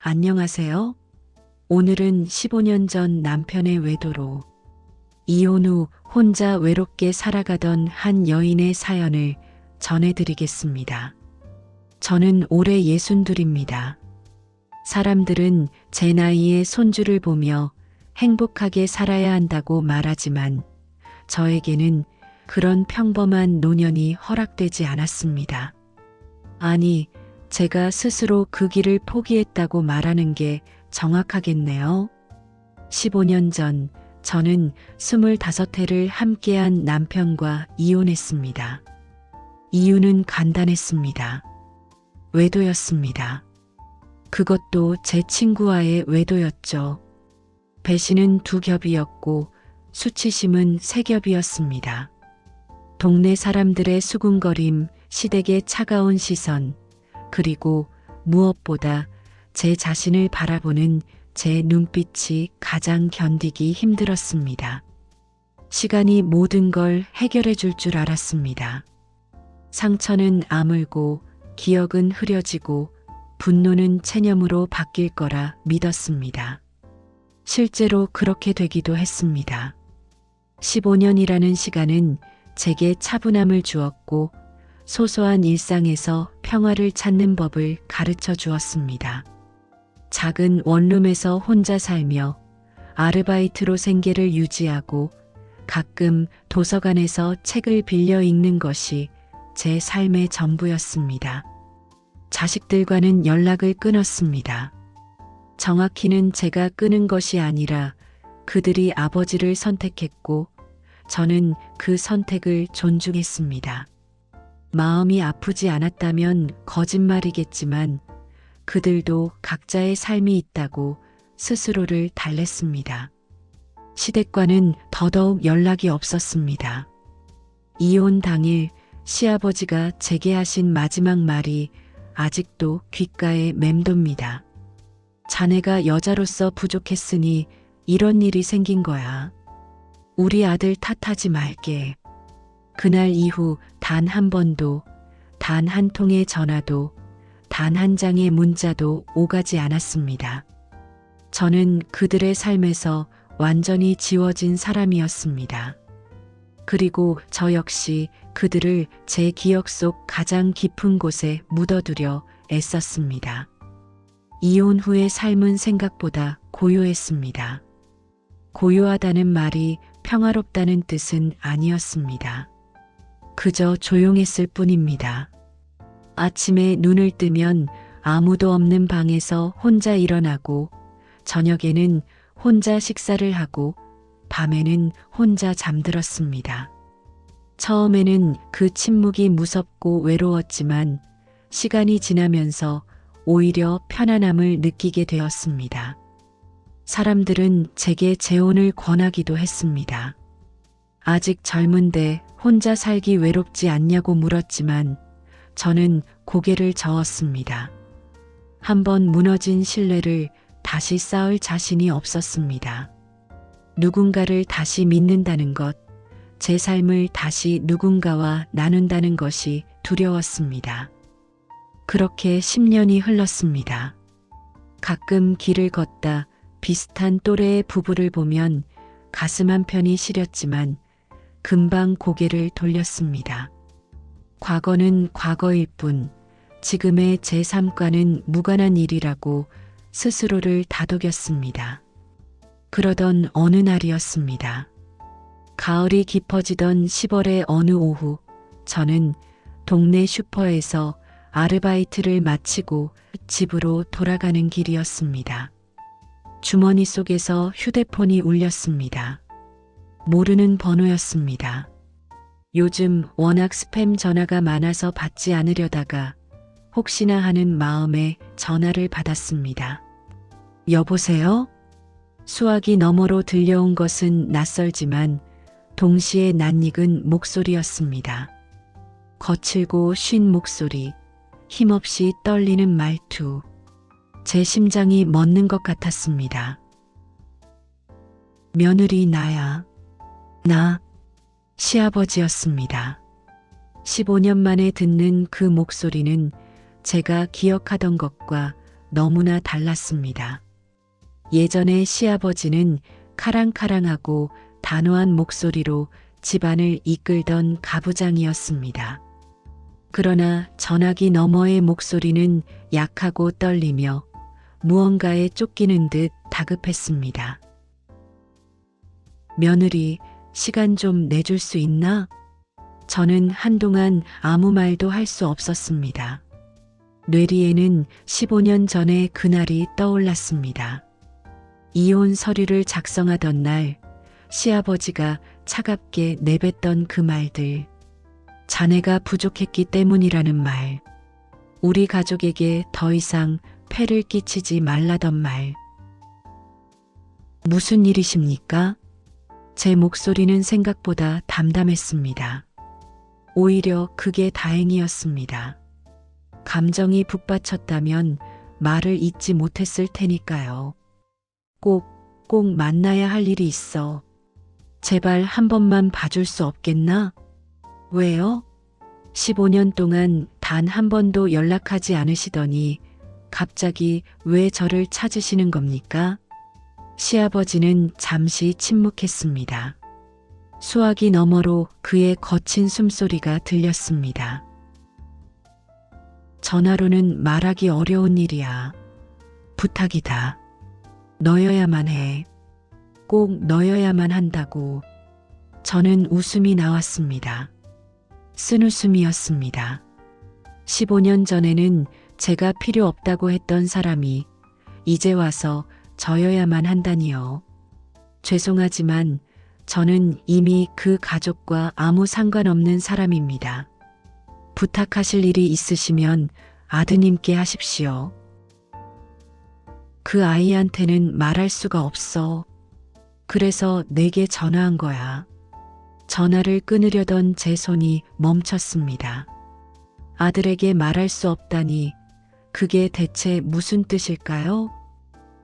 안녕하세요. 오늘은 15년 전 남편의 외도로 이혼 후 혼자 외롭게 살아가던 한 여인의 사연을 전해드리겠습니다. 저는 올해 62입니다. 사람들은 제 나이에 손주를 보며 행복하게 살아야 한다고 말하지만 저에게는 그런 평범한 노년이 허락되지 않았습니다. 아니, 제가 스스로 그 길을 포기했다고 말하는 게 정확하겠네요. 15년 전 저는 25회를 함께한 남편과 이혼했습니다. 이유는 간단했습니다. 외도였습니다. 그것도 제 친구와의 외도였죠. 배신은 2겹이었고 수치심은 3겹이었습니다. 동네 사람들의 수군거림, 시댁의 차가운 시선, 그리고 무엇보다 제 자신을 바라보는 제 눈빛이 가장 견디기 힘들었습니다. 시간이 모든 걸 해결해 줄 줄 알았습니다. 상처는 아물고 기억은 흐려지고 분노는 체념으로 바뀔 거라 믿었습니다. 실제로 그렇게 되기도 했습니다. 15년이라는 시간은 제게 차분함을 주었고 소소한 일상에서 평화를 찾는 법을 가르쳐 주었습니다. 작은 원룸에서 혼자 살며 아르바이트로 생계를 유지하고 가끔 도서관에서 책을 빌려 읽는 것이 제 삶의 전부였습니다. 자식들과는 연락을 끊었습니다. 정확히는 제가 끊은 것이 아니라 그들이 아버지를 선택했고 저는 그 선택을 존중했습니다. 마음이 아프지 않았다면 거짓말이겠지만 그들도 각자의 삶이 있다고 스스로를 달랬습니다. 시댁과는 더더욱 연락이 없었습니다. 이혼 당일 시아버지가 제게 하신 마지막 말이 아직도 귓가에 맴돕니다. 자네가 여자로서 부족했으니 이런 일이 생긴 거야. 우리 아들 탓하지 말게. 그날 이후 단 한 번도, 단 한 통의 전화도, 단 한 장의 문자도 오가지 않았습니다. 저는 그들의 삶에서 완전히 지워진 사람이었습니다. 그리고 저 역시 그들을 제 기억 속 가장 깊은 곳에 묻어두려 애썼습니다. 이혼 후의 삶은 생각보다 고요했습니다. 고요하다는 말이 평화롭다는 뜻은 아니었습니다. 그저 조용했을 뿐입니다. 아침에 눈을 뜨면 아무도 없는 방에서 혼자 일어나고 저녁에는 혼자 식사를 하고 밤에는 혼자 잠들었습니다. 처음에는 그 침묵이 무섭고 외로웠지만 시간이 지나면서 오히려 편안함을 느끼게 되었습니다. 사람들은 제게 재혼을 권하기도 했습니다. 아직 젊은데 혼자 살기 외롭지 않냐고 물었지만 저는 고개를 저었습니다. 한번 무너진 신뢰를 다시 쌓을 자신이 없었습니다. 누군가를 다시 믿는다는 것, 제 삶을 다시 누군가와 나눈다는 것이 두려웠습니다. 그렇게 10년이 흘렀습니다. 가끔 길을 걷다 비슷한 또래의 부부를 보면 가슴 한편이 시렸지만 금방 고개를 돌렸습니다. 과거는 과거일 뿐 지금의 제 삶과는 무관한 일이라고 스스로를 다독였습니다. 그러던 어느 날이었습니다. 가을이 깊어지던 10월의 어느 오후 저는 동네 슈퍼에서 아르바이트를 마치고 집으로 돌아가는 길이었습니다. 주머니 속에서 휴대폰이 울렸습니다. 모르는 번호였습니다. 요즘 워낙 스팸 전화가 많아서 받지 않으려다가 혹시나 하는 마음에 전화를 받았습니다. 여보세요? 수화기 너머로 들려온 것은 낯설지만 동시에 낯익은 목소리였습니다. 거칠고 쉰 목소리, 힘없이 떨리는 말투. 제 심장이 멎는 것 같았습니다. 며느리 나야. 나 시아버지였습니다. 15년 만에 듣는 그 목소리는 제가 기억하던 것과 너무나 달랐습니다. 예전에 시아버지는 카랑카랑하고 단호한 목소리로 집안을 이끌던 가부장이었습니다. 그러나 전화기 너머의 목소리는 약하고 떨리며 무언가에 쫓기는 듯 다급했습니다. 며느리, 시간 좀 내줄 수 있나? 저는 한동안 아무 말도 할 수 없었습니다. 뇌리에는 15년 전의 그날이 떠올랐습니다. 이혼 서류를 작성하던 날 시아버지가 차갑게 내뱉던 그 말들. 자네가 부족했기 때문이라는 말. 우리 가족에게 더 이상 폐를 끼치지 말라던 말. 무슨 일이십니까? 제 목소리는 생각보다 담담했습니다. 오히려 그게 다행이었습니다. 감정이 북받쳤다면 말을 잇지 못했을 테니까요. 꼭 만나야 할 일이 있어. 제발 한 번만 봐줄 수 없겠나? 왜요? 15년 동안 단 한 번도 연락하지 않으시더니 갑자기 왜 저를 찾으시는 겁니까? 시아버지는 잠시 침묵했습니다. 수화기 너머로 그의 거친 숨소리가 들렸습니다. 전화로는 말하기 어려운 일이야. 부탁이다. 너여야만 해. 꼭 너여야만 한다고. 저는 웃음이 나왔습니다. 쓴웃음이었습니다. 15년 전에는 제가 필요 없다고 했던 사람이 이제 와서 저여야만 한다니요. 죄송하지만 저는 이미 그 가족과 아무 상관없는 사람입니다. 부탁하실 일이 있으시면 아드님께 하십시오. 그 아이한테는 말할 수가 없어. 그래서 내게 전화한 거야. 전화를 끊으려던 제 손이 멈췄습니다. 아들에게 말할 수 없다니 그게 대체 무슨 뜻일까요?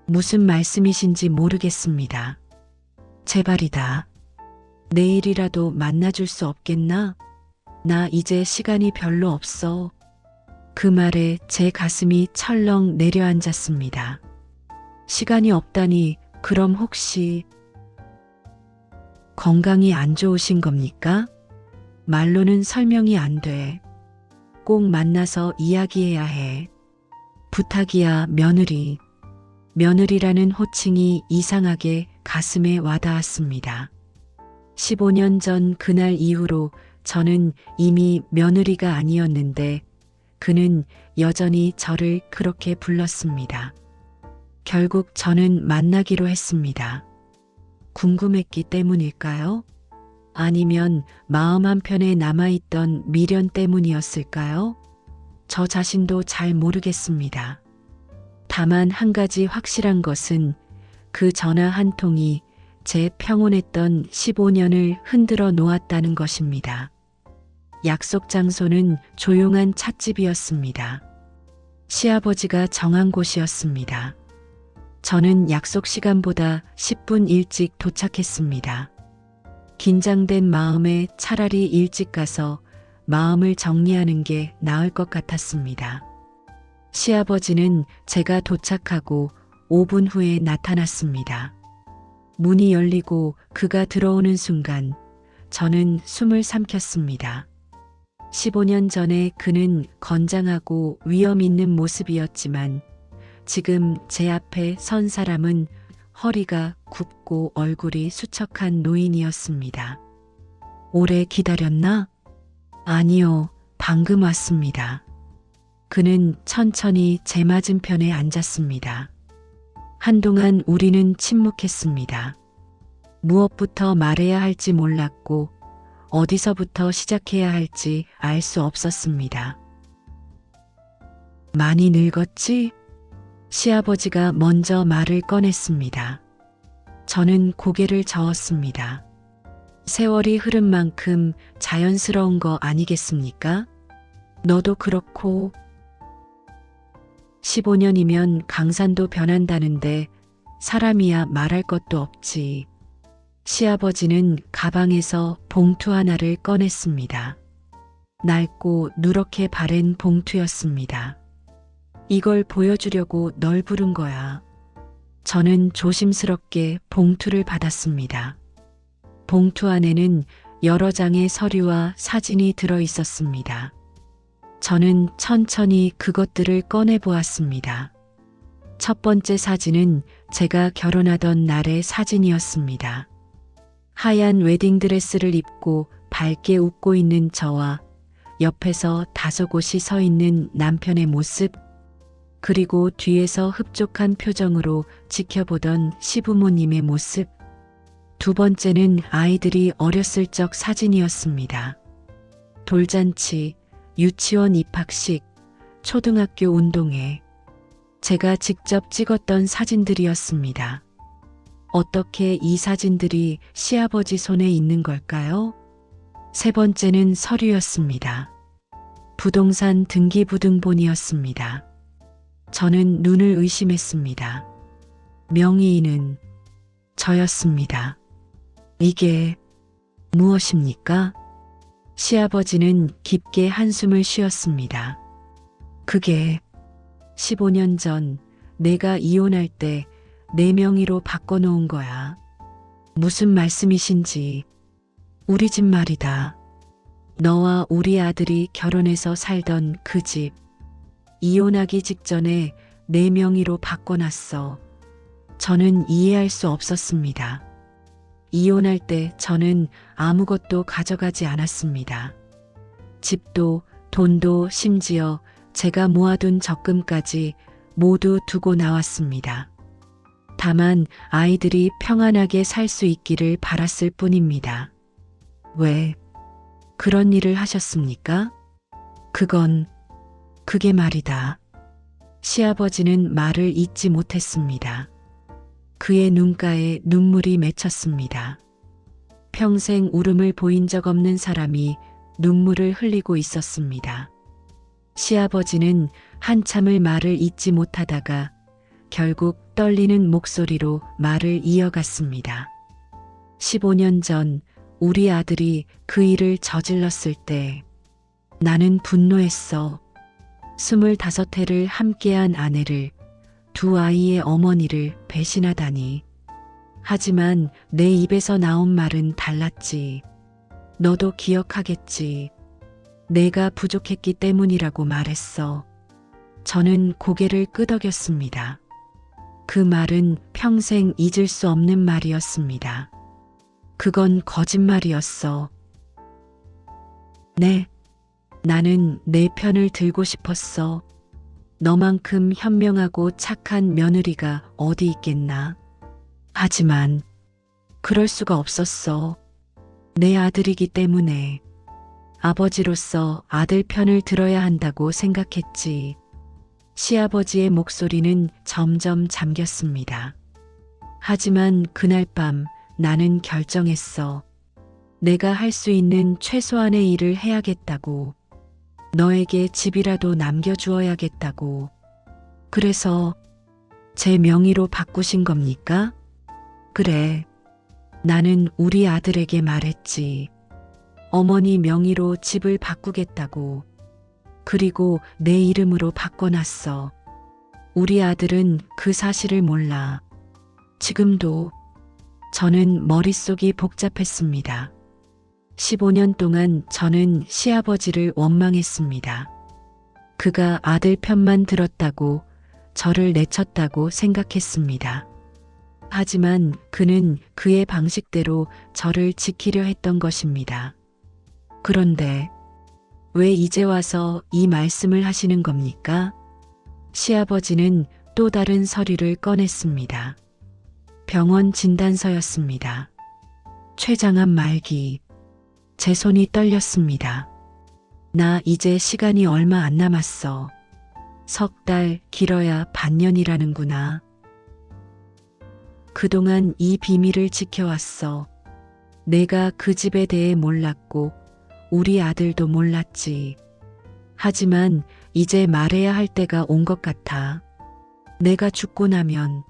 무슨 말씀이신지 모르겠습니다. 제발이다. 내일이라도 만나줄 수 없겠나? 나 이제 시간이 별로 없어. 그 말에 제 가슴이 철렁 내려앉았습니다. 시간이 없다니 그럼 혹시 건강이 안 좋으신 겁니까? 말로는 설명이 안 돼. 꼭 만나서 이야기해야 해. 부탁이야, 며느리. 며느리라는 호칭이 이상하게 가슴에 와닿았습니다. 15년 전 그날 이후로 저는 이미 며느리가 아니었는데 그는 여전히 저를 그렇게 불렀습니다. 결국 저는 만나기로 했습니다. 궁금했기 때문일까요? 아니면 마음 한편에 남아있던 미련 때문이었을까요? 저 자신도 잘 모르겠습니다. 다만 한 가지 확실한 것은 그 전화 한 통이 제 평온했던 15년을 흔들어 놓았다는 것입니다. 약속 장소는 조용한 찻집이었습니다. 시아버지가 정한 곳이었습니다. 저는 약속 시간보다 10분 일찍 도착했습니다. 긴장된 마음에 차라리 일찍 가서 마음을 정리하는 게 나을 것 같았습니다. 시아버지는 제가 도착하고 5분 후에 나타났습니다. 문이 열리고 그가 들어오는 순간 저는 숨을 삼켰습니다. 15년 전에 그는 건장하고 위험 있는 모습이었지만 지금 제 앞에 선 사람은 허리가 굽고 얼굴이 수척한 노인이었습니다. 오래 기다렸나? 아니요, 방금 왔습니다. 그는 천천히 제 맞은편에 앉았습니다. 한동안 우리는 침묵했습니다. 무엇부터 말해야 할지 몰랐고 어디서부터 시작해야 할지 알 수 없었습니다. 많이 늙었지? 시아버지가 먼저 말을 꺼냈습니다. 저는 고개를 저었습니다. 세월이 흐른 만큼 자연스러운 거 아니겠습니까? 너도 그렇고 15년이면 강산도 변한다는데 사람이야 말할 것도 없지. 시아버지는 가방에서 봉투 하나를 꺼냈습니다. 낡고 누렇게 바랜 봉투였습니다. 이걸 보여주려고 널 부른 거야. 저는 조심스럽게 봉투를 받았습니다. 봉투 안에는 여러 장의 서류와 사진이 들어 있었습니다. 저는 천천히 그것들을 꺼내 보았습니다. 첫 번째 사진은 제가 결혼하던 날의 사진이었습니다. 하얀 웨딩드레스를 입고 밝게 웃고 있는 저와 옆에서 다소곳이 서 있는 남편의 모습, 그리고 뒤에서 흡족한 표정으로 지켜보던 시부모님의 모습. 두 번째는 아이들이 어렸을 적 사진이었습니다. 돌잔치, 유치원 입학식, 초등학교 운동회. 제가 직접 찍었던 사진들이었습니다. 어떻게 이 사진들이 시아버지 손에 있는 걸까요? 세 번째는 서류였습니다. 부동산 등기부등본이었습니다. 저는 눈을 의심했습니다. 명의인은 저였습니다. 이게 무엇입니까? 시아버지는 깊게 한숨을 쉬었습니다. 그게 15년 전 내가 이혼할 때 내 명의로 바꿔놓은 거야. 무슨 말씀이신지. 우리 집 말이다. 너와 우리 아들이 결혼해서 살던 그 집. 이혼하기 직전에 내 명의로 바꿔놨어. 저는 이해할 수 없었습니다. 이혼할 때 저는 아무것도 가져가지 않았습니다. 집도 돈도 심지어 제가 모아둔 적금까지 모두 두고 나왔습니다. 다만 아이들이 평안하게 살 수 있기를 바랐을 뿐입니다. 왜 그런 일을 하셨습니까? 그게 말이다. 시아버지는 말을 잇지 못했습니다. 그의 눈가에 눈물이 맺혔습니다. 평생 울음을 보인 적 없는 사람이 눈물을 흘리고 있었습니다. 시아버지는 한참을 말을 잇지 못하다가 결국 떨리는 목소리로 말을 이어갔습니다. 15년 전 우리 아들이 그 일을 저질렀을 때 나는 분노했어. 25해를 함께한 아내를, 두 아이의 어머니를 배신하다니. 하지만 내 입에서 나온 말은 달랐지. 너도 기억하겠지. 내가 부족했기 때문이라고 말했어. 저는 고개를 끄덕였습니다. 그 말은 평생 잊을 수 없는 말이었습니다. 그건 거짓말이었어. 네, 나는 내 편을 들고 싶었어. 너만큼 현명하고 착한 며느리가 어디 있겠나. 하지만 그럴 수가 없었어. 내 아들이기 때문에. 아버지로서 아들 편을 들어야 한다고 생각했지. 시아버지의 목소리는 점점 잠겼습니다. 하지만 그날 밤 나는 결정했어. 내가 할 수 있는 최소한의 일을 해야겠다고. 너에게 집이라도 남겨주어야겠다고. 그래서 제 명의로 바꾸신 겁니까? 그래. 나는 우리 아들에게 말했지. 어머니 명의로 집을 바꾸겠다고. 그리고 내 이름으로 바꿔놨어. 우리 아들은 그 사실을 몰라. 지금도 저는 머릿속이 복잡했습니다. 15년 동안 저는 시아버지를 원망했습니다. 그가 아들 편만 들었다고, 저를 내쳤다고 생각했습니다. 하지만 그는 그의 방식대로 저를 지키려 했던 것입니다. 그런데 왜 이제 와서 이 말씀을 하시는 겁니까? 시아버지는 또 다른 서류를 꺼냈습니다. 병원 진단서였습니다. 췌장암 말기. 제 손이 떨렸습니다. 나 이제 시간이 얼마 안 남았어. 3달, 길어야 반년이라는구나. 그동안 이 비밀을 지켜왔어. 내가 그 집에 대해 몰랐고 우리 아들도 몰랐지. 하지만 이제 말해야 할 때가 온 것 같아. 내가 죽고 나면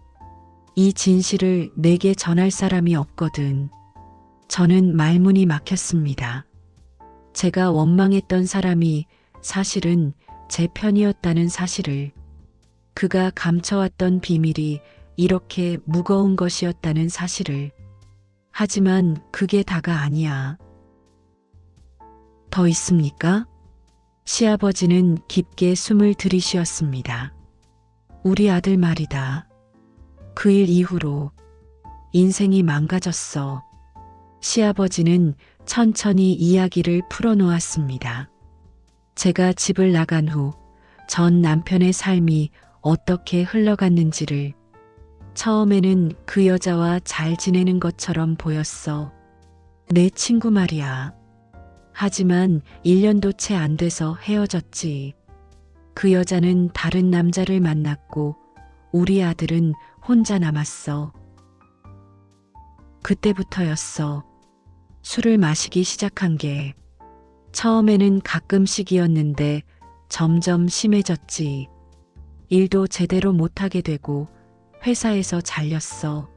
이 진실을 내게 전할 사람이 없거든. 저는 말문이 막혔습니다. 제가 원망했던 사람이 사실은 제 편이었다는 사실을. 그가 감춰왔던 비밀이 이렇게 무거운 것이었다는 사실을. 하지만 그게 다가 아니야. 더 있습니까? 시아버지는 깊게 숨을 들이쉬었습니다. 우리 아들 말이다. 그 일 이후로 인생이 망가졌어. 시아버지는 천천히 이야기를 풀어놓았습니다. 제가 집을 나간 후 전 남편의 삶이 어떻게 흘러갔는지를. 처음에는 그 여자와 잘 지내는 것처럼 보였어. 내 친구 말이야. 하지만 1년도 채 안 돼서 헤어졌지. 그 여자는 다른 남자를 만났고 우리 아들은 혼자 남았어. 그때부터였어. 술을 마시기 시작한 게. 처음에는 가끔씩이었는데 점점 심해졌지. 일도 제대로 못하게 되고 회사에서 잘렸어.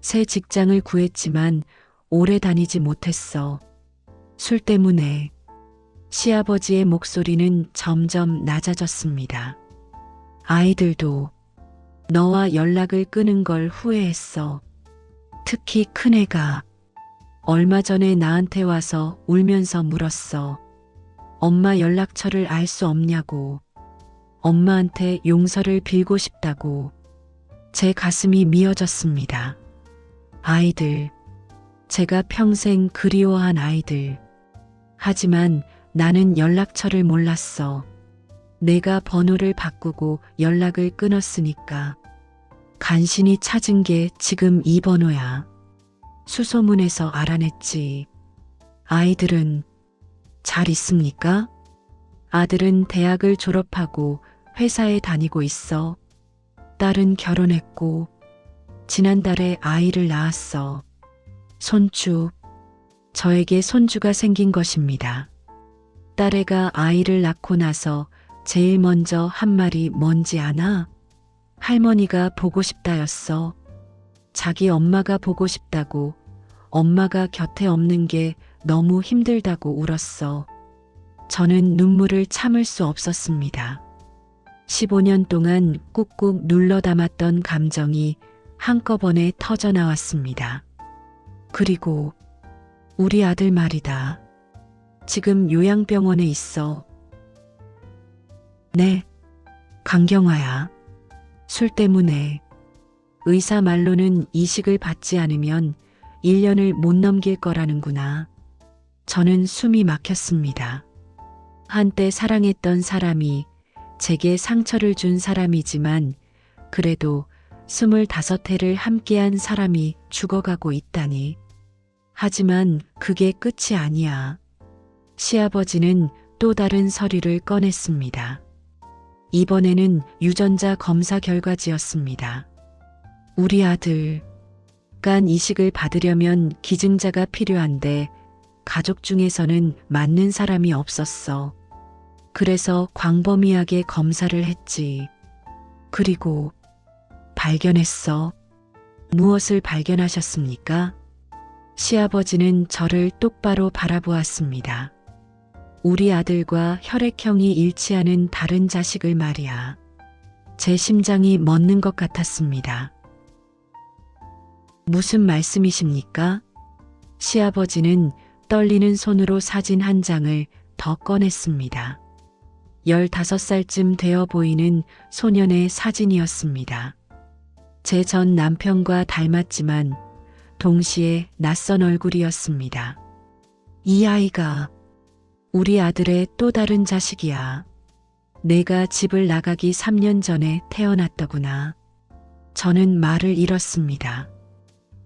새 직장을 구했지만 오래 다니지 못했어. 술 때문에. 시아버지의 목소리는 점점 낮아졌습니다. 아이들도 너와 연락을 끊은 걸 후회했어. 특히 큰애가 얼마 전에 나한테 와서 울면서 물었어. 엄마 연락처를 알 수 없냐고. 엄마한테 용서를 빌고 싶다고. 제 가슴이 미어졌습니다. 아이들. 제가 평생 그리워한 아이들. 하지만 나는 연락처를 몰랐어. 내가 번호를 바꾸고 연락을 끊었으니까. 간신히 찾은 게 지금 이 번호야. 수소문에서 알아냈지. 아이들은 잘 있습니까? 아들은 대학을 졸업하고 회사에 다니고 있어. 딸은 결혼했고 지난달에 아이를 낳았어. 손주. 저에게 손주가 생긴 것입니다. 딸애가 아이를 낳고 나서 제일 먼저 한 말이 뭔지 아나? 할머니가 보고 싶다였어. 자기 엄마가 보고 싶다고. 엄마가 곁에 없는 게 너무 힘들다고 울었어. 저는 눈물을 참을 수 없었습니다. 15년 동안 꾹꾹 눌러 담았던 감정이 한꺼번에 터져 나왔습니다. 그리고 우리 아들 말이다. 지금 요양병원에 있어. 네, 강경화야. 술 때문에. 의사 말로는 이식을 받지 않으면 1년을 못 넘길 거라는구나. 저는 숨이 막혔습니다. 한때 사랑했던 사람이 제게 상처를 준 사람이지만 그래도 25해를 함께한 사람이 죽어가고 있다니. 하지만 그게 끝이 아니야. 시아버지는 또 다른 서류를 꺼냈습니다. 이번에는 유전자 검사 결과지였습니다. 우리 아들, 간 이식을 받으려면 기증자가 필요한데 가족 중에서는 맞는 사람이 없었어. 그래서 광범위하게 검사를 했지. 그리고 발견했어. 무엇을 발견하셨습니까? 시아버지는 저를 똑바로 바라보았습니다. 우리 아들과 혈액형이 일치하는 다른 자식을 말이야. 제 심장이 멎는 것 같았습니다. 무슨 말씀이십니까? 시아버지는 떨리는 손으로 사진 한 장을 더 꺼냈습니다. 15살쯤 되어 보이는 소년의 사진이었습니다. 제 전 남편과 닮았지만 동시에 낯선 얼굴이었습니다. 이 아이가 우리 아들의 또 다른 자식이야. 내가 집을 나가기 3년 전에 태어났더구나. 저는 말을 잃었습니다.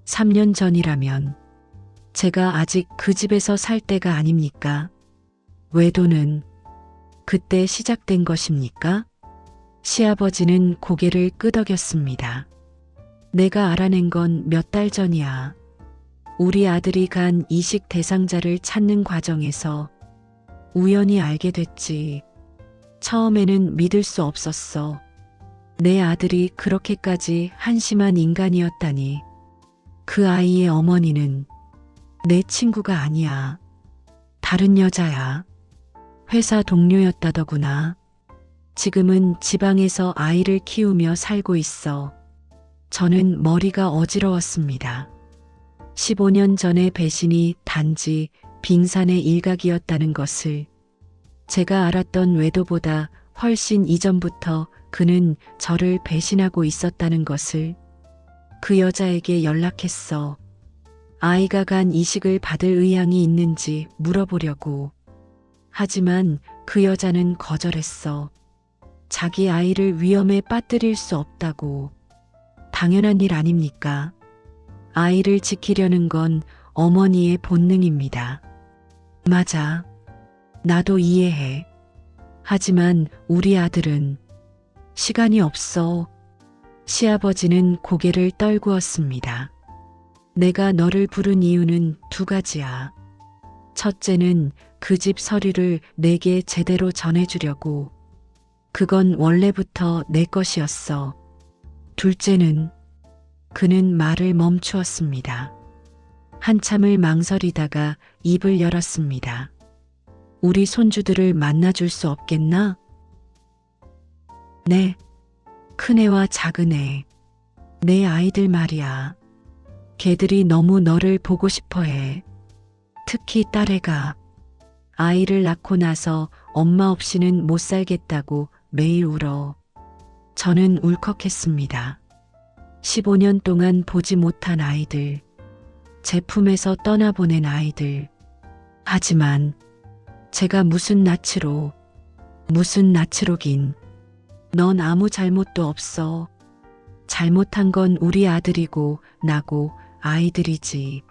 3년 전이라면 제가 아직 그 집에서 살 때가 아닙니까? 외도는 그때 시작된 것입니까? 시아버지는 고개를 끄덕였습니다. 내가 알아낸 건 몇 달 전이야. 우리 아들이 간 이식 대상자를 찾는 과정에서 우연히 알게 됐지. 처음에는 믿을 수 없었어. 내 아들이 그렇게까지 한심한 인간이었다니. 그 아이의 어머니는 내 친구가 아니야. 다른 여자야. 회사 동료였다더구나. 지금은 지방에서 아이를 키우며 살고 있어. 저는 머리가 어지러웠습니다. 15년 전의 배신이 단지 빙산의 일각이었다는 것을, 제가 알았던 외도보다 훨씬 이전부터 그는 저를 배신하고 있었다는 것을. 그 여자에게 연락했어. 아이가 간 이식을 받을 의향이 있는지 물어보려고. 하지만 그 여자는 거절했어. 자기 아이를 위험에 빠뜨릴 수 없다고. 당연한 일 아닙니까? 아이를 지키려는 건 어머니의 본능입니다. 맞아. 나도 이해해. 하지만 우리 아들은 시간이 없어. 시아버지는 고개를 떨구었습니다. 내가 너를 부른 이유는 두 가지야. 첫째는 그 집 서류를 내게 제대로 전해주려고. 그건 원래부터 내 것이었어. 둘째는, 그는 말을 멈추었습니다. 한참을 망설이다가 입을 열었습니다. 우리 손주들을 만나줄 수 없겠나? 네. 큰애와 작은애. 내 아이들 말이야. 걔들이 너무 너를 보고 싶어 해. 특히 딸애가. 아이를 낳고 나서 엄마 없이는 못 살겠다고 매일 울어. 저는 울컥했습니다. 15년 동안 보지 못한 아이들. 제 품에서 떠나보낸 아이들. 하지만 제가 무슨 낯으로긴. 넌 아무 잘못도 없어. 잘못한 건 우리 아들이고 나고 아이들이지.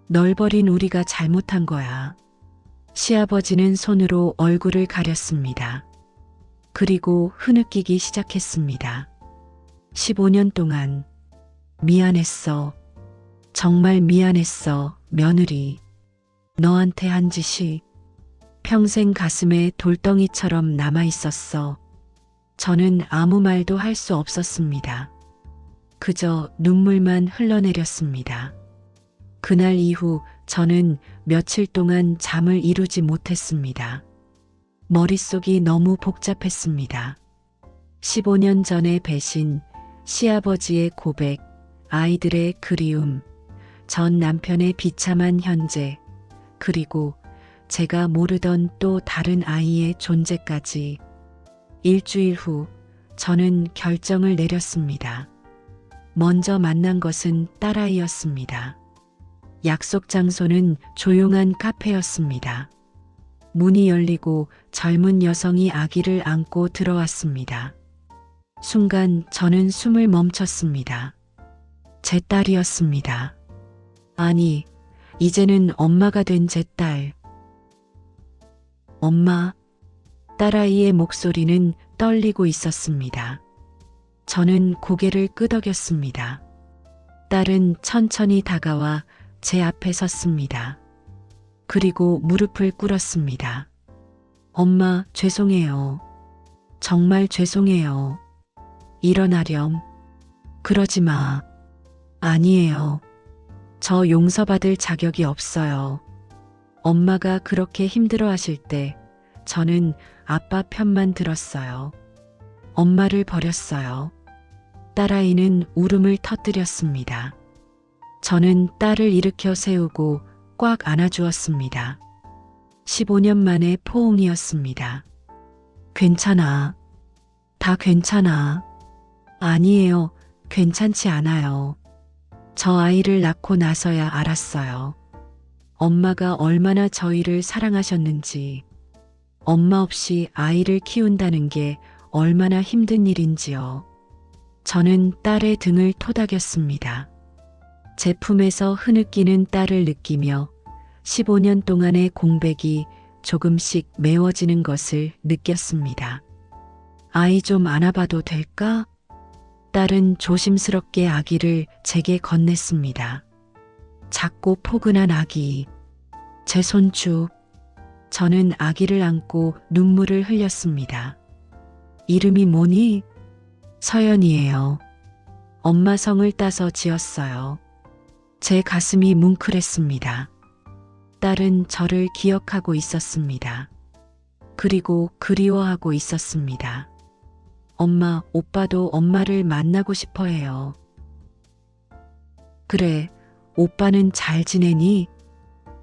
널 버린 우리가 잘못한 거야. 시아버지는 손으로 얼굴을 가렸습니다. 그리고 흐느끼기 시작했습니다. 15년 동안 미안했어. 정말 미안했어, 며느리. 너한테 한 짓이 평생 가슴에 돌덩이처럼 남아 있었어. 저는 아무 말도 할 수 없었습니다. 그저 눈물만 흘러내렸습니다. 그날 이후 저는 며칠 동안 잠을 이루지 못했습니다. 머릿속이 너무 복잡했습니다. 15년 전의 배신, 시아버지의 고백, 아이들의 그리움, 전 남편의 비참한 현재, 그리고 제가 모르던 또 다른 아이의 존재까지. 일주일 후 저는 결정을 내렸습니다. 먼저 만난 것은 딸아이였습니다. 약속 장소는 조용한 카페였습니다. 문이 열리고 젊은 여성이 아기를 안고 들어왔습니다. 순간 저는 숨을 멈췄습니다. 제 딸이었습니다. 아니, 이제는 엄마가 된 제 딸. 엄마. 딸아이의 목소리는 떨리고 있었습니다. 저는 고개를 끄덕였습니다. 딸은 천천히 다가와 제 앞에 섰습니다. 그리고 무릎을 꿇었습니다. 엄마, 죄송해요. 정말 죄송해요. 일어나렴. 그러지 마. 아니에요. 저 용서받을 자격이 없어요. 엄마가 그렇게 힘들어 하실 때 저는 아빠 편만 들었어요. 엄마를 버렸어요. 딸아이는 울음을 터뜨렸습니다. 저는 딸을 일으켜 세우고 꽉 안아주었습니다. 15년 만의 포옹이었습니다. 괜찮아. 다 괜찮아. 아니에요. 괜찮지 않아요. 저 아이를 낳고 나서야 알았어요. 엄마가 얼마나 저희를 사랑하셨는지, 엄마 없이 아이를 키운다는 게 얼마나 힘든 일인지요. 저는 딸의 등을 토닥였습니다. 제 품에서 흐느끼는 딸을 느끼며 15년 동안의 공백이 조금씩 메워지는 것을 느꼈습니다. 아이 좀 안아봐도 될까? 딸은 조심스럽게 아기를 제게 건넸습니다. 작고 포근한 아기. 제 손주. 저는 아기를 안고 눈물을 흘렸습니다. 이름이 뭐니? 서연이에요. 엄마 성을 따서 지었어요. 제 가슴이 뭉클했습니다. 딸은 저를 기억하고 있었습니다. 그리고 그리워하고 있었습니다. 엄마, 오빠도 엄마를 만나고 싶어 해요. 그래, 오빠는 잘 지내니?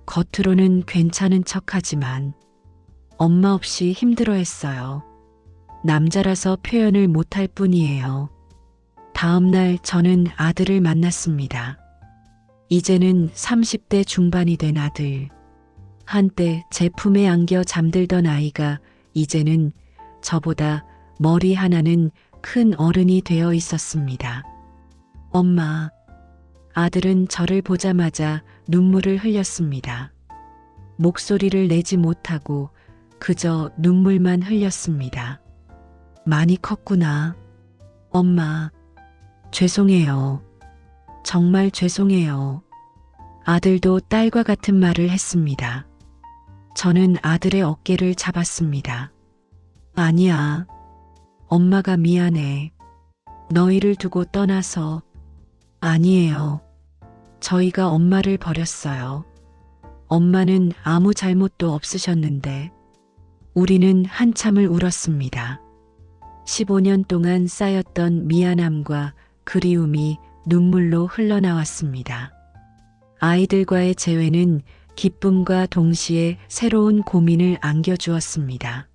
겉으로는 괜찮은 척하지만 엄마 없이 힘들어 했어요. 남자라서 표현을 못할 뿐이에요. 다음 날 저는 아들을 만났습니다. 이제는 30대 중반이 된 아들. 한때 제 품에 안겨 잠들던 아이가 이제는 저보다 머리 하나는 큰 어른이 되어 있었습니다. 엄마. 아들은 저를 보자마자 눈물을 흘렸습니다. 목소리를 내지 못하고 그저 눈물만 흘렸습니다. 많이 컸구나. 엄마. 죄송해요. 정말 죄송해요. 아들도 딸과 같은 말을 했습니다. 저는 아들의 어깨를 잡았습니다. 아니야. 엄마가 미안해. 너희를 두고 떠나서. 아니에요. 저희가 엄마를 버렸어요. 엄마는 아무 잘못도 없으셨는데. 우리는 한참을 울었습니다. 15년 동안 쌓였던 미안함과 그리움이 눈물로 흘러나왔습니다. 아이들과의 재회는 기쁨과 동시에 새로운 고민을 안겨주었습니다.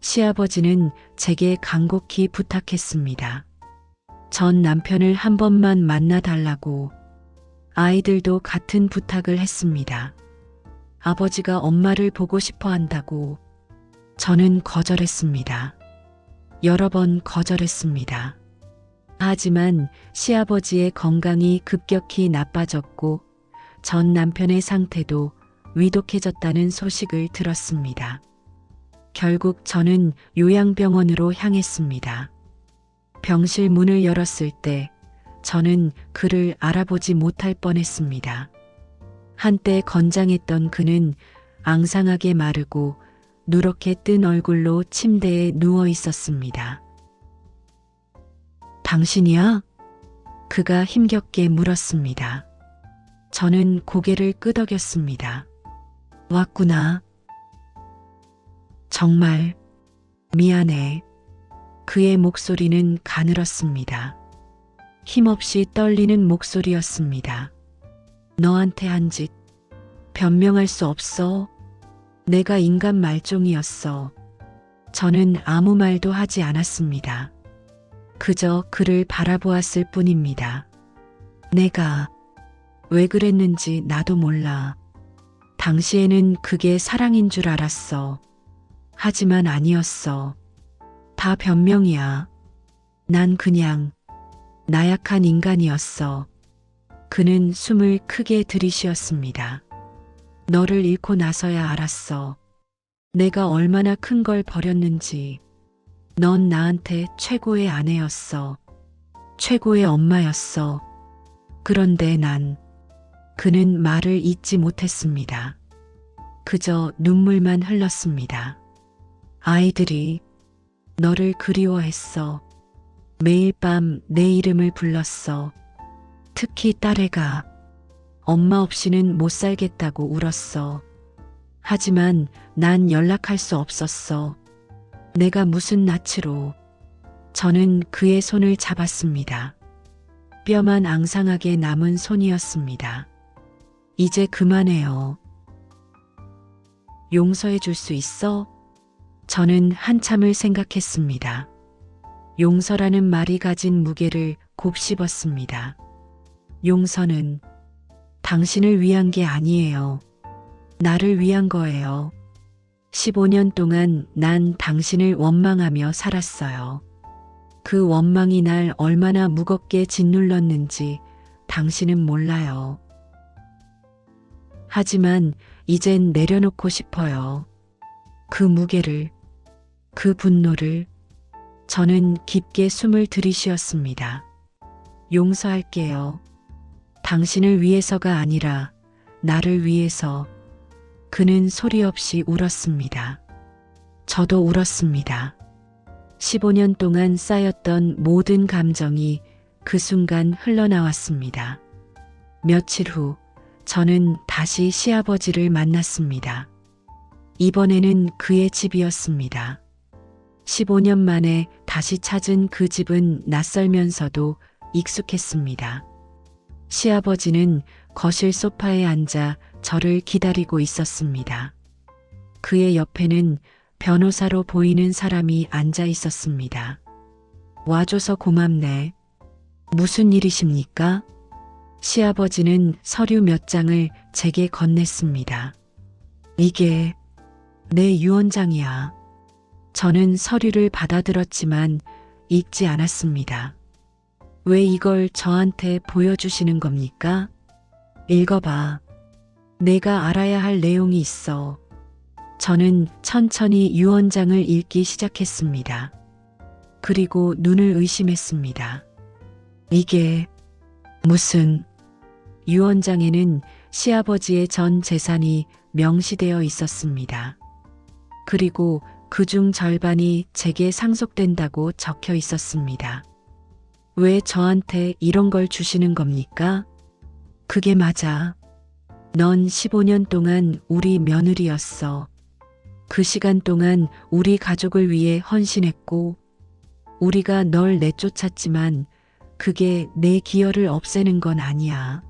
시아버지는 제게 간곡히 부탁했습니다. 전 남편을 한 번만 만나달라고. 아이들도 같은 부탁을 했습니다. 아버지가 엄마를 보고 싶어 한다고. 저는 거절했습니다. 여러 번 거절했습니다. 하지만 시아버지의 건강이 급격히 나빠졌고 전 남편의 상태도 위독해졌다는 소식을 들었습니다. 결국 저는 요양병원으로 향했습니다. 병실 문을 열었을 때 저는 그를 알아보지 못할 뻔했습니다. 한때 건장했던 그는 앙상하게 마르고 누렇게 뜬 얼굴로 침대에 누워 있었습니다. 당신이야? 그가 힘겹게 물었습니다. 저는 고개를 끄덕였습니다. 왔구나. 정말 미안해. 그의 목소리는 가늘었습니다. 힘없이 떨리는 목소리였습니다. 너한테 한 짓 변명할 수 없어. 내가 인간 말종이었어. 저는 아무 말도 하지 않았습니다. 그저 그를 바라보았을 뿐입니다. 내가 왜 그랬는지 나도 몰라. 당시에는 그게 사랑인 줄 알았어. 하지만 아니었어. 다 변명이야. 난 그냥 나약한 인간이었어. 그는 숨을 크게 들이쉬었습니다. 너를 잃고 나서야 알았어. 내가 얼마나 큰 걸 버렸는지. 넌 나한테 최고의 아내였어. 최고의 엄마였어. 그런데 난 그는 말을 잇지 못했습니다. 그저 눈물만 흘렀습니다. 아이들이 너를 그리워했어. 매일 밤 내 이름을 불렀어. 특히 딸애가 엄마 없이는 못 살겠다고 울었어. 하지만 난 연락할 수 없었어. 내가 무슨 낯으로. 저는 그의 손을 잡았습니다. 뼈만 앙상하게 남은 손이었습니다. 이제 그만해요. 용서해 줄 수 있어? 저는 한참을 생각했습니다. 용서라는 말이 가진 무게를 곱씹었습니다. 용서는 당신을 위한 게 아니에요. 나를 위한 거예요. 15년 동안 난 당신을 원망하며 살았어요. 그 원망이 날 얼마나 무겁게 짓눌렀는지 당신은 몰라요. 하지만 이젠 내려놓고 싶어요. 그 무게를, 그 분노를. 저는 깊게 숨을 들이쉬었습니다. 용서할게요. 당신을 위해서가 아니라 나를 위해서. 그는 소리 없이 울었습니다. 저도 울었습니다. 15년 동안 쌓였던 모든 감정이 그 순간 흘러나왔습니다. 며칠 후 저는 다시 시아버지를 만났습니다. 이번에는 그의 집이었습니다. 15년 만에 다시 찾은 그 집은 낯설면서도 익숙했습니다. 시아버지는 거실 소파에 앉아 저를 기다리고 있었습니다. 그의 옆에는 변호사로 보이는 사람이 앉아 있었습니다. 와줘서 고맙네. 무슨 일이십니까? 시아버지는 서류 몇 장을 제게 건넸습니다. 이게 내 유언장이야. 저는 서류를 받아들었지만 읽지 않았습니다. 왜 이걸 저한테 보여주시는 겁니까? 읽어봐. 내가 알아야 할 내용이 있어. 저는 천천히 유언장을 읽기 시작했습니다. 그리고 눈을 의심했습니다. 이게 무슨... 유언장에는 시아버지의 전 재산이 명시되어 있었습니다. 그리고 그중 절반이 제게 상속된다고 적혀 있었습니다. 왜 저한테 이런 걸 주시는 겁니까? 그게 맞아. 넌 15년 동안 우리 며느리였어. 그 시간 동안 우리 가족을 위해 헌신했고, 우리가 널 내쫓았지만 그게 내 기여를 없애는 건 아니야.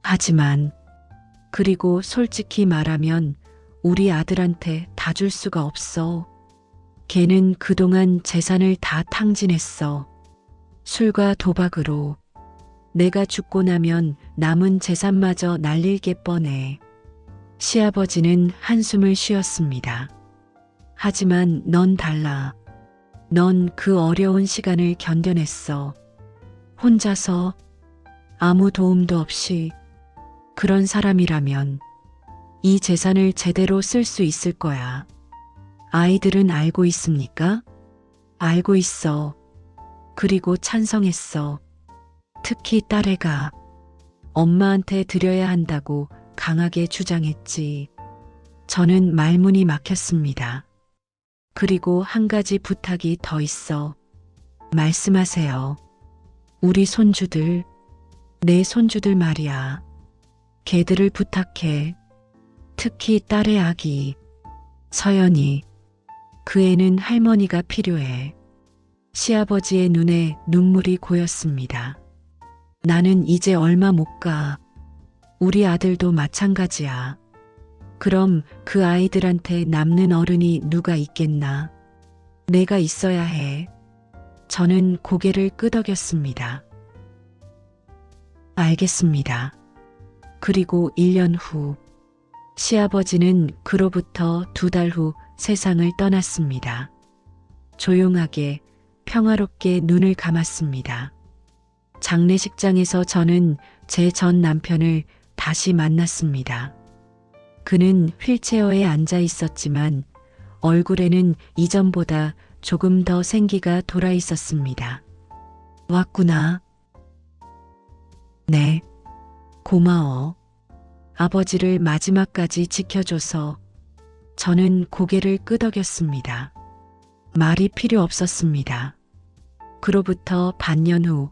하지만, 그리고 솔직히 말하면 우리 아들한테 다 줄 수가 없어. 걔는 그동안 재산을 다 탕진했어. 술과 도박으로. 내가 죽고 나면 남은 재산마저 날릴 게 뻔해. 시아버지는 한숨을 쉬었습니다. 하지만 넌 달라. 넌 그 어려운 시간을 견뎌냈어. 혼자서 아무 도움도 없이. 그런 사람이라면 이 재산을 제대로 쓸 수 있을 거야. 아이들은 알고 있습니까? 알고 있어. 그리고 찬성했어. 특히 딸애가 엄마한테 드려야 한다고 강하게 주장했지. 저는 말문이 막혔습니다. 그리고 한 가지 부탁이 더 있어. 말씀하세요. 우리 손주들, 내 손주들 말이야. 걔들을 부탁해. 특히 딸의 아기, 서연이. 그 애는 할머니가 필요해. 시아버지의 눈에 눈물이 고였습니다. 나는 이제 얼마 못 가. 우리 아들도 마찬가지야. 그럼 그 아이들한테 남는 어른이 누가 있겠나? 내가 있어야 해. 저는 고개를 끄덕였습니다. 알겠습니다. 그리고 1년 후, 시아버지는 그로부터 2달 후 세상을 떠났습니다. 조용하게, 평화롭게 눈을 감았습니다. 장례식장에서 저는 제 전 남편을 다시 만났습니다. 그는 휠체어에 앉아 있었지만 얼굴에는 이전보다 조금 더 생기가 돌아 있었습니다. 왔구나. 네. 고마워. 아버지를 마지막까지 지켜줘서. 저는 고개를 끄덕였습니다. 말이 필요 없었습니다. 그로부터 반년 후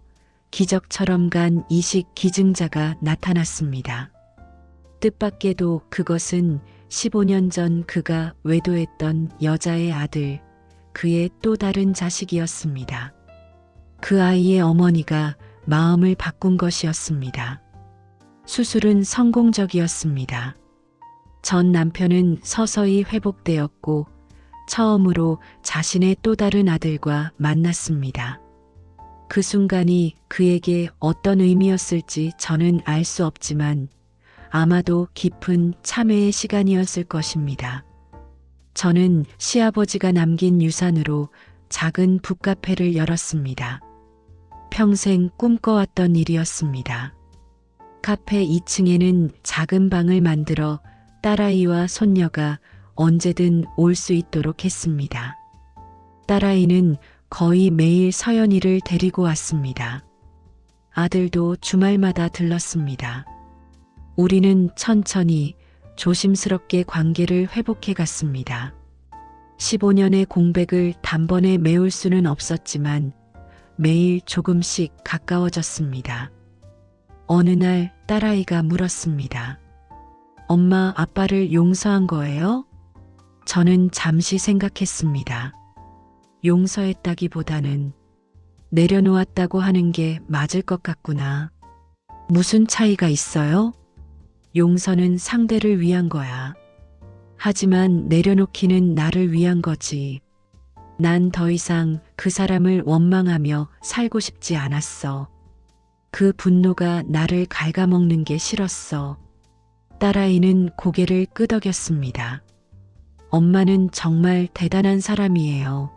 기적처럼 간 이식 기증자가 나타났습니다. 뜻밖에도 그것은 15년 전 그가 외도했던 여자의 아들, 그의 또 다른 자식이었습니다. 그 아이의 어머니가 마음을 바꾼 것이었습니다. 수술은 성공적이었습니다. 전 남편은 서서히 회복되었고 처음으로 자신의 또 다른 아들과 만났습니다. 그 순간이 그에게 어떤 의미였을지 저는 알 수 없지만 아마도 깊은 참회의 시간이었을 것입니다. 저는 시아버지가 남긴 유산으로 작은 북카페를 열었습니다. 평생 꿈꿔왔던 일이었습니다. 카페 2층에는 작은 방을 만들어 딸아이와 손녀가 언제든 올 수 있도록 했습니다. 딸아이는 거의 매일 서연이를 데리고 왔습니다. 아들도 주말마다 들렀습니다. 우리는 천천히 조심스럽게 관계를 회복해 갔습니다. 15년의 공백을 단번에 메울 수는 없었지만 매일 조금씩 가까워졌습니다. 어느 날 딸아이가 물었습니다. 엄마, 아빠를 용서한 거예요? 저는 잠시 생각했습니다. 용서했다기보다는 내려놓았다고 하는 게 맞을 것 같구나. 무슨 차이가 있어요? 용서는 상대를 위한 거야. 하지만 내려놓기는 나를 위한 거지. 난 더 이상 그 사람을 원망하며 살고 싶지 않았어. 그 분노가 나를 갉아먹는 게 싫었어. 딸아이는 고개를 끄덕였습니다. 엄마는 정말 대단한 사람이에요.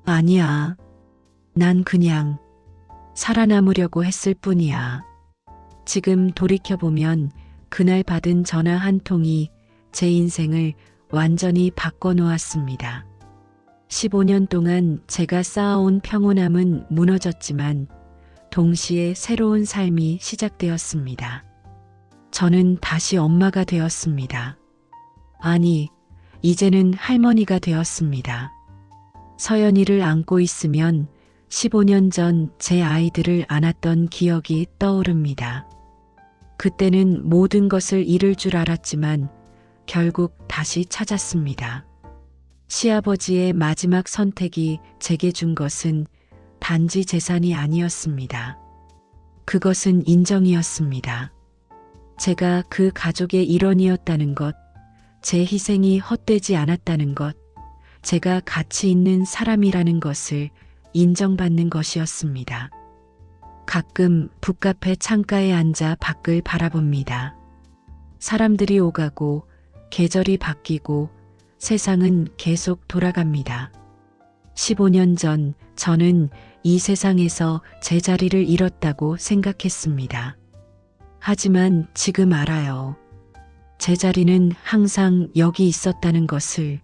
아니야. 난 그냥 살아남으려고 했을 뿐이야. 지금 돌이켜보면 그날 받은 전화 한 통이 제 인생을 완전히 바꿔놓았습니다. 15년 동안 제가 쌓아온 평온함은 무너졌지만 동시에 새로운 삶이 시작되었습니다. 저는 다시 엄마가 되었습니다. 아니, 이제는 할머니가 되었습니다. 서연이를 안고 있으면 15년 전 제 아이들을 안았던 기억이 떠오릅니다. 그때는 모든 것을 잃을 줄 알았지만 결국 다시 찾았습니다. 시아버지의 마지막 선택이 제게 준 것은 단지 재산이 아니었습니다. 그것은 인정이었습니다. 제가 그 가족의 일원이었다는 것, 제 희생이 헛되지 않았다는 것, 제가 가치 있는 사람이라는 것을 인정받는 것이었습니다. 가끔 북카페 창가에 앉아 밖을 바라봅니다. 사람들이 오가고 계절이 바뀌고 세상은 계속 돌아갑니다. 15년 전 저는 이 세상에서 제 자리를 잃었다고 생각했습니다. 하지만 지금 알아요. 제 자리는 항상 여기 있었다는 것을.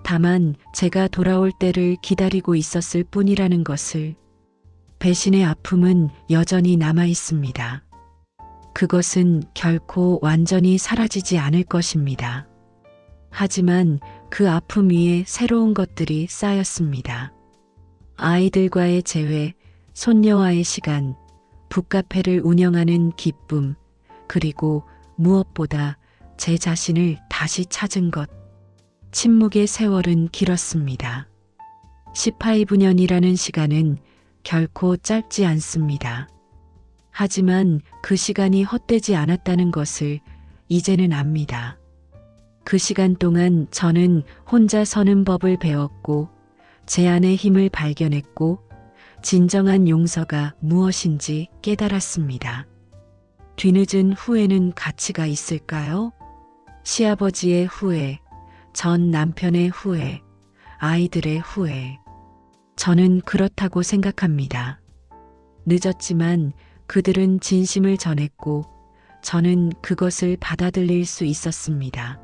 다만 제가 돌아올 때를 기다리고 있었을 뿐이라는 것을. 배신의 아픔은 여전히 남아 있습니다. 그것은 결코 완전히 사라지지 않을 것입니다. 하지만 그 아픔 위에 새로운 것들이 쌓였습니다. 아이들과의 재회, 손녀와의 시간, 북카페를 운영하는 기쁨, 그리고 무엇보다 제 자신을 다시 찾은 것. 침묵의 세월은 길었습니다. 18년이라는 시간은 결코 짧지 않습니다. 하지만 그 시간이 헛되지 않았다는 것을 이제는 압니다. 그 시간 동안 저는 혼자 서는 법을 배웠고 제 안의 힘을 발견했고 진정한 용서가 무엇인지 깨달았습니다. 뒤늦은 후회는 가치가 있을까요? 시아버지의 후회, 전 남편의 후회, 아이들의 후회. 저는 그렇다고 생각합니다. 늦었지만 그들은 진심을 전했고 저는 그것을 받아들일 수 있었습니다.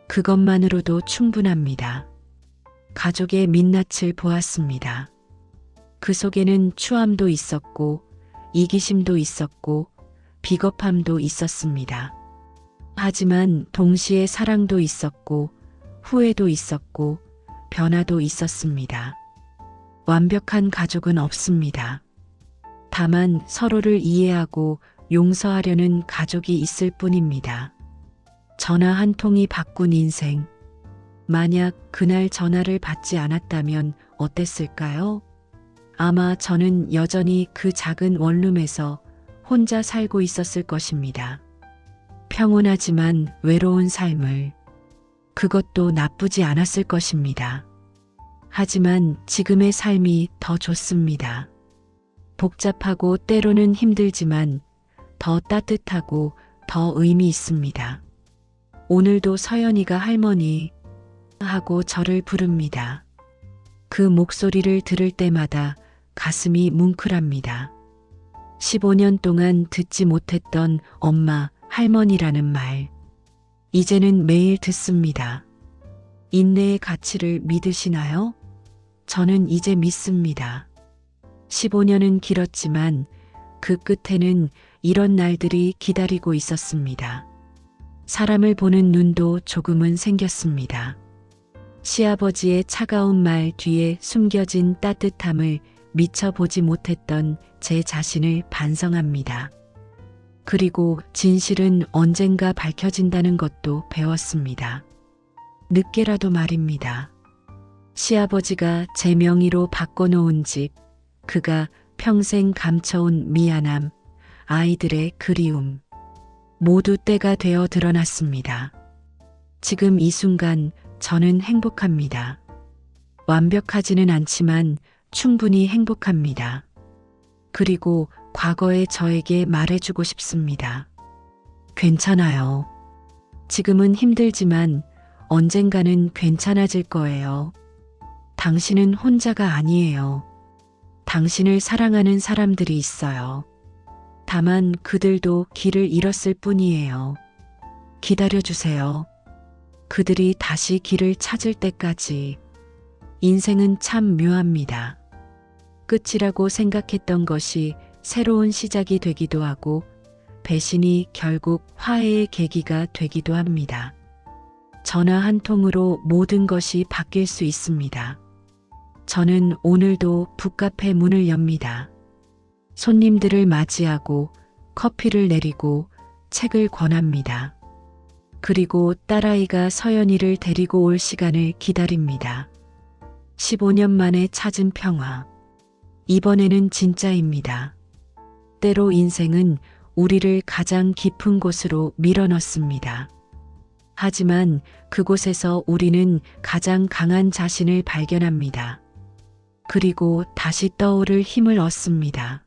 그것만으로도 충분합니다. 가족의 민낯을 보았습니다. 그 속에는 추함도 있었고 이기심도 있었고 비겁함도 있었습니다. 하지만 동시에 사랑도 있었고 후회도 있었고 변화도 있었습니다. 완벽한 가족은 없습니다. 다만 서로를 이해하고 용서하려는 가족이 있을 뿐입니다. 전화 한 통이 바꾼 인생. 만약 그날 전화를 받지 않았다면 어땠을까요? 아마 저는 여전히 그 작은 원룸에서 혼자 살고 있었을 것입니다. 평온하지만 외로운 삶을. 그것도 나쁘지 않았을 것입니다. 하지만 지금의 삶이 더 좋습니다. 복잡하고 때로는 힘들지만 더 따뜻하고 더 의미 있습니다. 오늘도 서연이가 할머니 하고 저를 부릅니다. 그 목소리를 들을 때마다 가슴이 뭉클합니다. 15년 동안 듣지 못했던 엄마, 할머니라는 말. 이제는 매일 듣습니다. 인내의 가치를 믿으시나요? 저는 이제 믿습니다. 15년은 길었지만 그 끝에는 이런 날들이 기다리고 있었습니다. 사람을 보는 눈도 조금은 생겼습니다. 시아버지의 차가운 말 뒤에 숨겨진 따뜻함을 미처 보지 못했던 제 자신을 반성합니다. 그리고 진실은 언젠가 밝혀진다는 것도 배웠습니다. 늦게라도 말입니다. 시아버지가 제 명의로 바꿔놓은 집, 그가 평생 감춰온 미안함, 아이들의 그리움, 모두 때가 되어 드러났습니다. 지금 이 순간 저는 행복합니다. 완벽하지는 않지만 충분히 행복합니다. 그리고 과거의 저에게 말해주고 싶습니다. 괜찮아요. 지금은 힘들지만 언젠가는 괜찮아질 거예요. 당신은 혼자가 아니에요. 당신을 사랑하는 사람들이 있어요. 다만 그들도 길을 잃었을 뿐이에요. 기다려주세요. 그들이 다시 길을 찾을 때까지. 인생은 참 묘합니다. 끝이라고 생각했던 것이 새로운 시작이 되기도 하고 배신이 결국 화해의 계기가 되기도 합니다. 전화 한 통으로 모든 것이 바뀔 수 있습니다. 저는 오늘도 북카페 문을 엽니다. 손님들을 맞이하고 커피를 내리고 책을 권합니다. 그리고 딸아이가 서연이를 데리고 올 시간을 기다립니다. 15년 만에 찾은 평화. 이번에는 진짜입니다. 때로 인생은 우리를 가장 깊은 곳으로 밀어넣습니다. 하지만 그곳에서 우리는 가장 강한 자신을 발견합니다. 그리고 다시 떠오를 힘을 얻습니다.